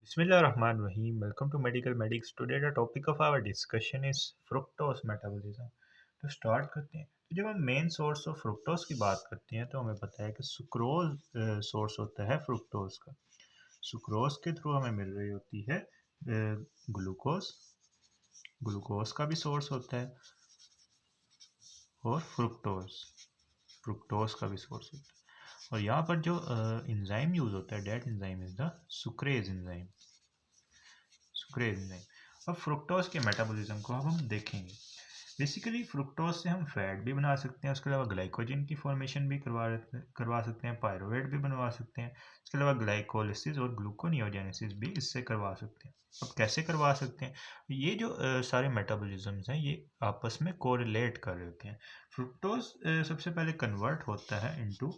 Bismillahirrahmanirrahim. Welcome to Medical Medics. Today the topic of our discussion is fructose metabolism. तो start करते हैं। तो जब हम मेन सोर्स ऑफ फ्रुक्टोज की बात करते हैं तो हमें पता है कि सुक्रोज सोर्स होता है फ्रुक्टोज का। सुक्रोज के थ्रू हमें मिल रही होती है ग्लूकोज। ग्लूकोज का भी सोर्स होता है और फ्रुक्टोज फ्रुक्टोज का भी सोर्स होता है। और यहाँ पर जो इंजाइम यूज होता है that enzyme is the sucrase enzyme. Sucrase enzyme. अब फ्रुक्टोज के मेटाबॉलिज्म को अब हम देखेंगे। बेसिकली फ्रुक्टोज से हम फैट भी बना सकते हैं, उसके अलावा ग्लाइकोजन की फॉर्मेशन भी करवा सकते हैं, पायरुवेट भी बनवा सकते हैं, इसके अलावा ग्लाइकोलिसिस और ग्लूकोनियोजेनेसिस भी इससे करवा सकते हैं। अब कैसे करवा सकते हैं? ये जो सारे मेटाबॉलिज्म्स हैं ये आपस में कोरिलेट कर रहे होते हैं। फ्रुक्टोज सबसे पहले कन्वर्ट होता है इनटू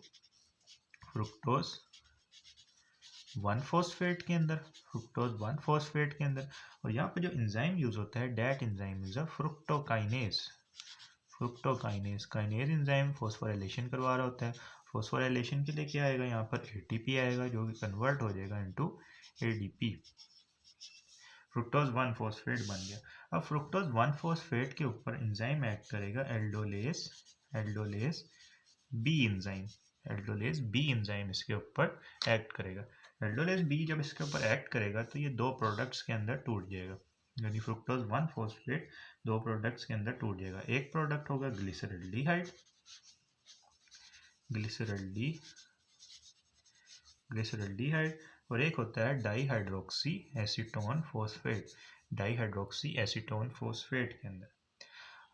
फ्रुक्टोज 1 फॉस्फेट के अंदर, फ्रुक्टोज 1 फॉस्फेट के अंदर। और यहाँ पे जो एंजाइम यूज होता है that enzyme is a fructokinase. Fructokinase kinase enzyme phosphorylation करवा रहा होता है। फॉस्फोराइलेशन के लिए क्या आएगा? यहाँ पर एटीपी आएगा जो कि कन्वर्ट हो जाएगा इनटू एडीपी। फ्रुक्टोज 1 फॉस्फेट बन गया। अब फ्रुक्टोज 1 फॉस्फेट के ऊपर एंजाइम एक्ट करेगा aldolase aldolase B enzyme. Aldolase B enzyme इसके ऊपर एक्ट करेगा। एल्डोलेस बी जब इसके ऊपर एक्ट करेगा तो ये दो प्रोडक्ट्स के अंदर टूट जाएगा, यानी फ्रुक्टोज 1 फॉस्फेट दो प्रोडक्ट्स के अंदर टूट जाएगा। एक प्रोडक्ट होगा ग्लिसरल्डिहाइड, ग्लिसरल्डी ग्लिसरल्डिहाइड, और एक होता है dihydroxy acetone phosphate, dihydroxy acetone phosphate के अंदर।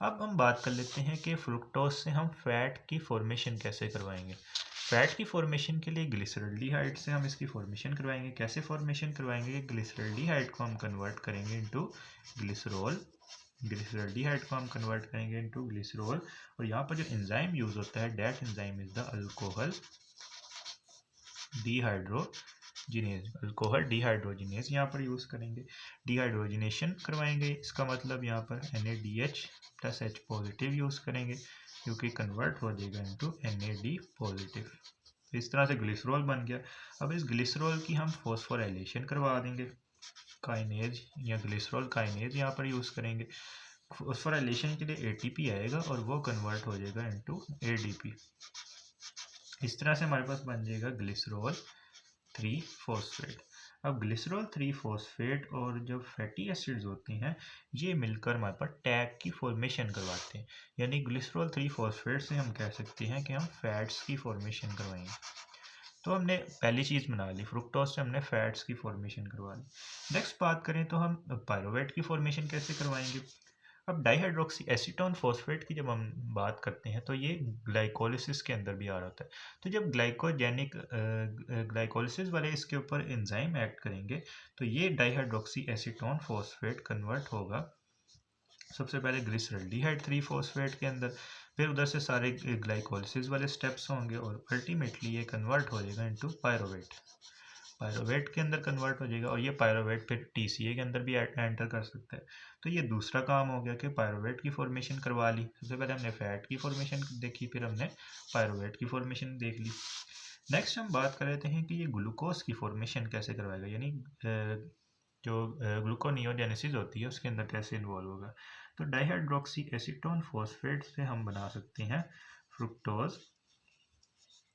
अब हम बात कर लेते हैं कि फ्रुक्टोज से हम फैट की फॉर्मेशन कैसे करवाएंगे। फैट की फॉर्मेशन के लिए ग्लिसरल्डिहाइड से हम इसकी फॉर्मेशन करवाएंगे। कैसे फॉर्मेशन करवाएंगे? ग्लिसरल्डिहाइड को हम कन्वर्ट करेंगे इनटू ग्लिसरॉल, ग्लिसरल्डिहाइड को हम कन्वर्ट करेंगे इनटू ग्लिसरॉल। और यहाँ पर जो एंजाइम यूज होता है that enzyme is the alcohol dehydrogenase, alcohol dehydrogenase यहाँ पर यूज करेंगे। डिहाइड्रोजिनेशन करवाएंगे, इसका मतलब यहाँ पर NaDH plus H positive use करेंगे जो कि कन्वर्ट हो जाएगा इनटू NaD पॉजिटिव। तो इस तरह से ग्लिसरॉल बन गया। अब इस ग्लिसरॉल की हम फॉस्फोराइलेशन करवा देंगे, काइनेज या ग्लिसरॉल काइनेज यहाँ पर यूज करेंगे। फॉस्फोराइलेशन के लिए ATP आएगा और वो कन्वर्ट हो जाएगा इनटू ADP। इस तरह से हमारे पास बन जाएगा ग्लिसरॉल 3 फॉस्फेट। अब ग्लिसरॉल 3 फॉस्फेट और जो फैटी एसिड्स होती हैं ये मिलकर हमारे पास टैग की फॉर्मेशन करवाते हैं, यानी ग्लिसरॉल 3 फॉस्फेट से हम कह सकते हैं कि हम फैट्स की फॉर्मेशन करवाएंगे। तो हमने पहली चीज़ बना ली, फ्रुक्टोज से हमने फैट्स की फॉर्मेशन करवा ली। नेक्स्ट बात करें तो हम पायरुवेट की फॉर्मेशन कैसे करवाएंगे। अब डाईहाइड्रोक्सी एसीटोन फॉस्फेट की जब हम बात करते हैं तो ये ग्लाइकोलिसिस के अंदर भी आ रहा होता है। तो जब ग्लाइकोजेनिक ग्लाइकोलिसिस वाले इसके ऊपर एंजाइम एक्ट करेंगे तो ये डाईहाइड्रोक्सी एसीटोन फॉस्फेट कन्वर्ट होगा सबसे पहले ग्लिसरल्डिहाइड 3 फॉस्फेट के अंदर, फिर उधर से सारे ग्लाइकोलिसिस वाले स्टेप्स होंगे और अल्टीमेटली ये कन्वर्ट हो जाएगा इनटू पायरुवेट। पायरुवेट के अंदर कन्वर्ट हो जाएगा और ये पायरुवेट फिर TCA के अंदर भी एंटर कर सकता है। तो ये दूसरा काम हो गया कि पायरुवेट की फॉर्मेशन करवा ली। सबसे पहले हमने फैट की फॉर्मेशन देखी, फिर हमने पायरुवेट की फॉर्मेशन देख ली। नेक्स्ट हम बात कर लेते हैं कि ये ग्लूकोज की फॉर्मेशन कैसे करवाएगा, यानी जो ग्लूकोनियोजेनेसिस होती है उसके अंदर कैसे इन्वॉल्व होगा। तो डाईहाइड्रोक्सी एसीटोन फॉस्फेट से हम बना सकते हैं फ्रुक्टोज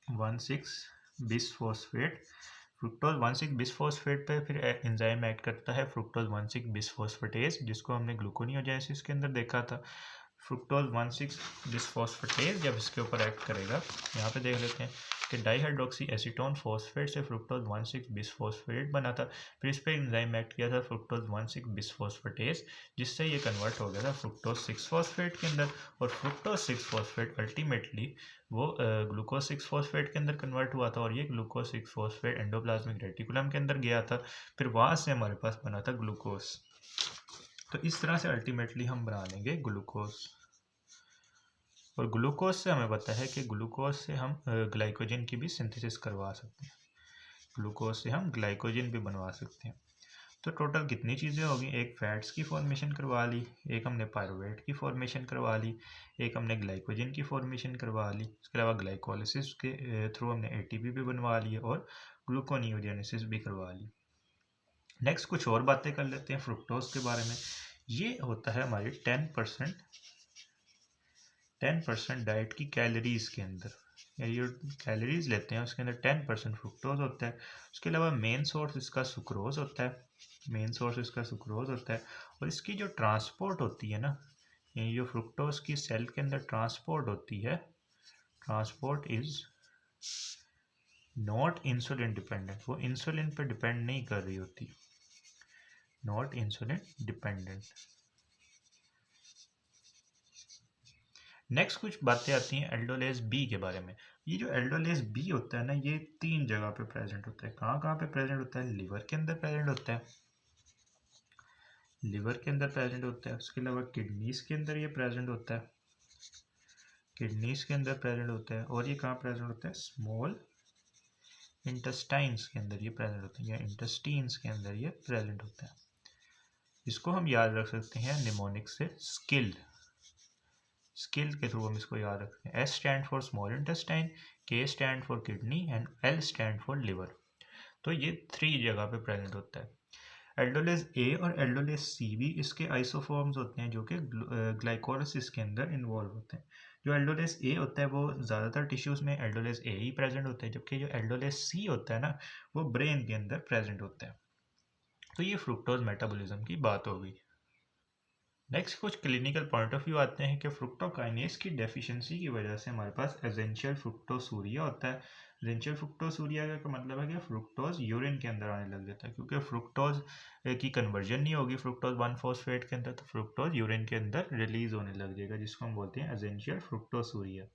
1,6 बिसफॉस्फेट। फ्रुक्टोज 1,6 बिसफॉस्फेट पे फिर एंजाइम एक्ट करता है फ्रुक्टोज 1,6 बिसफॉस्फेटेज, जिसको हमने ग्लूकोनियोजेनेसिस के अंदर देखा था। फ्रुक्टोज 1,6 बिसफॉस्फेटेज जब इसके ऊपर एक्ट करेगा, यहाँ पे देख लेते हैं कि डाईहाइड्रोक्सी एसीटोन फॉस्फेट से फ्रुक्टोज 1,6 बिसफॉस्फेट बना था। फिर इस पर एंजाइम एक्ट किया था फ्रुक्टोज 1,6 बिसफॉस्फेटेज, जिससे ये कन्वर्ट हो गया था फ्रुक्टोज 6 फॉस्फेट के अंदर। और फ्रुक्टोज 6 फॉस्फेट अल्टीमेटली वो ग्लूकोज 6 फॉस्फेट के अंदर कन्वर्ट हुआ था और ये ग्लूकोज 6 फॉस्फेट एंडोप्लाज्मिक रेटिकुलम के अंदर गया था। फिर वहाँ से हमारे पास बना था ग्लूकोज। तो इस तरह से अल्टीमेटली हम बना लेंगे ग्लूकोज। और ग्लूकोज से हमें पता है कि ग्लूकोज से हम ग्लाइकोजन की भी सिंथेसिस करवा सकते हैं, ग्लूकोज से हम ग्लाइकोजन भी बनवा सकते हैं। तो टोटल कितनी चीज़ें होगी? एक फैट्स की फॉर्मेशन करवा ली, एक हमने पायरुवेट की फॉर्मेशन करवा ली, एक हमने ग्लाइकोजन की फॉर्मेशन करवा ली, इसके अलावा ग्लाइकोलिसिस के थ्रू हमने ATP भी बनवा ली और ग्लूकोनियोजेनेसिस भी करवा ली। नेक्स्ट कुछ और बातें कर लेते हैं फ्रुक्टोज के बारे में। ये होता है हमारी 10% डाइट की कैलोरीज के अंदर, यानी जो कैलोरीज लेते हैं उसके अंदर 10% फ्रुक्टोज होता है। उसके अलावा मेन सोर्स इसका सुक्रोज होता है, और इसकी जो ट्रांसपोर्ट होती है ना, यानी जो फ्रुक्टोज की सेल के अंदर ट्रांसपोर्ट होती है, transport is not insulin dependent, वो इंसुलिन पे डिपेंड नहीं कर रही होती, नॉट इंसुलिन डिपेंडेंट। नेक्स्ट कुछ बातें आती हैं एल्डोलेज बी के बारे में। ये जो एल्डोलेज बी होता है ना, ये 3 जगह पे प्रेजेंट होता है। कहाँ कहाँ पे प्रेजेंट होता है? लिवर के अंदर प्रेजेंट होता है, उसके अलावा किडनीज के अंदर ये प्रेजेंट होता है, और ये कहाँ प्रेजेंट होता है? स्मॉल इंटेस्टाइन्स के अंदर ये प्रेजेंट होता है, या इंटेस्टीन्स के अंदर ये प्रेजेंट होता है। इसको हम याद रख सकते हैं निमोनिक से स्किल के थ्रू हम इसको याद रखते हैं। S stand for small intestine, K stand for kidney and L stand for liver. तो ये 3 जगह पे प्रेजेंट होता है। एल्डोलेज ए और एल्डोलेज सी भी इसके आइसोफॉर्म्स होते हैं जो कि ग्लाइकोलाइसिस के अंदर इन्वॉल्व होते हैं। जो एल्डोलेज ए होता है वो ज़्यादातर टिश्यूज़ में एल्डोलेज ए ही प्रेजेंट होता है, जबकि जो एल्डोलेज सी होता है ना, वो ब्रेन के अंदर प्रेजेंट होता है। तो ये फ्रुक्टोज मेटाबॉलिज्म की बात हो गई। नेक्स्ट कुछ क्लिनिकल पॉइंट ऑफ व्यू आते हैं कि फ्रुक्टोकाइनेज की डेफिशिएंसी की वजह से हमारे पास एसेंशियल फ्रुक्टोसूरिया होता है। एसेंशियल फ्रुक्टोसूरिया का मतलब है कि फ्रुक्टोज यूरिन के अंदर आने लग जाता है, क्योंकि फ्रुक्टोज की कन्वर्जन नहीं होगी फ्रुक्टोज 1 फॉस्फेट के अंदर, तो फ्रुक्टोज यूरिन के अंदर रिलीज होने लग जाएगा, जिसको हम बोलते हैं एसेंशियल फ्रुक्टोसूरिया।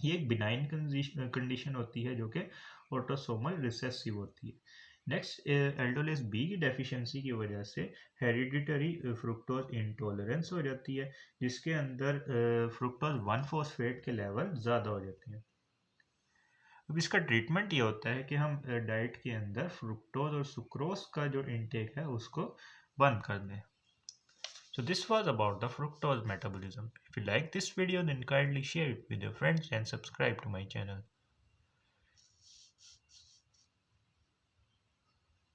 ये एक बिनाइन कंडीशन होती है जो कि ऑटोसोमल रिसेसिव होती है। नेक्स्ट एल्डोलेज बी की डेफिशिएंसी की वजह से हेरिडिटरी फ्रुक्टोज इंटॉलरेंस हो जाती है, जिसके अंदर फ्रुक्टोज 1 फॉस्फेट के लेवल ज़्यादा हो जाते हैं। अब इसका ट्रीटमेंट ये होता है कि हम डाइट के अंदर फ्रुक्टोज और सुक्रोज का जो इनटेक है उसको बंद कर दें। So this was about the fructose metabolism. If you like this video, then kindly share it with your friends and subscribe to my channel.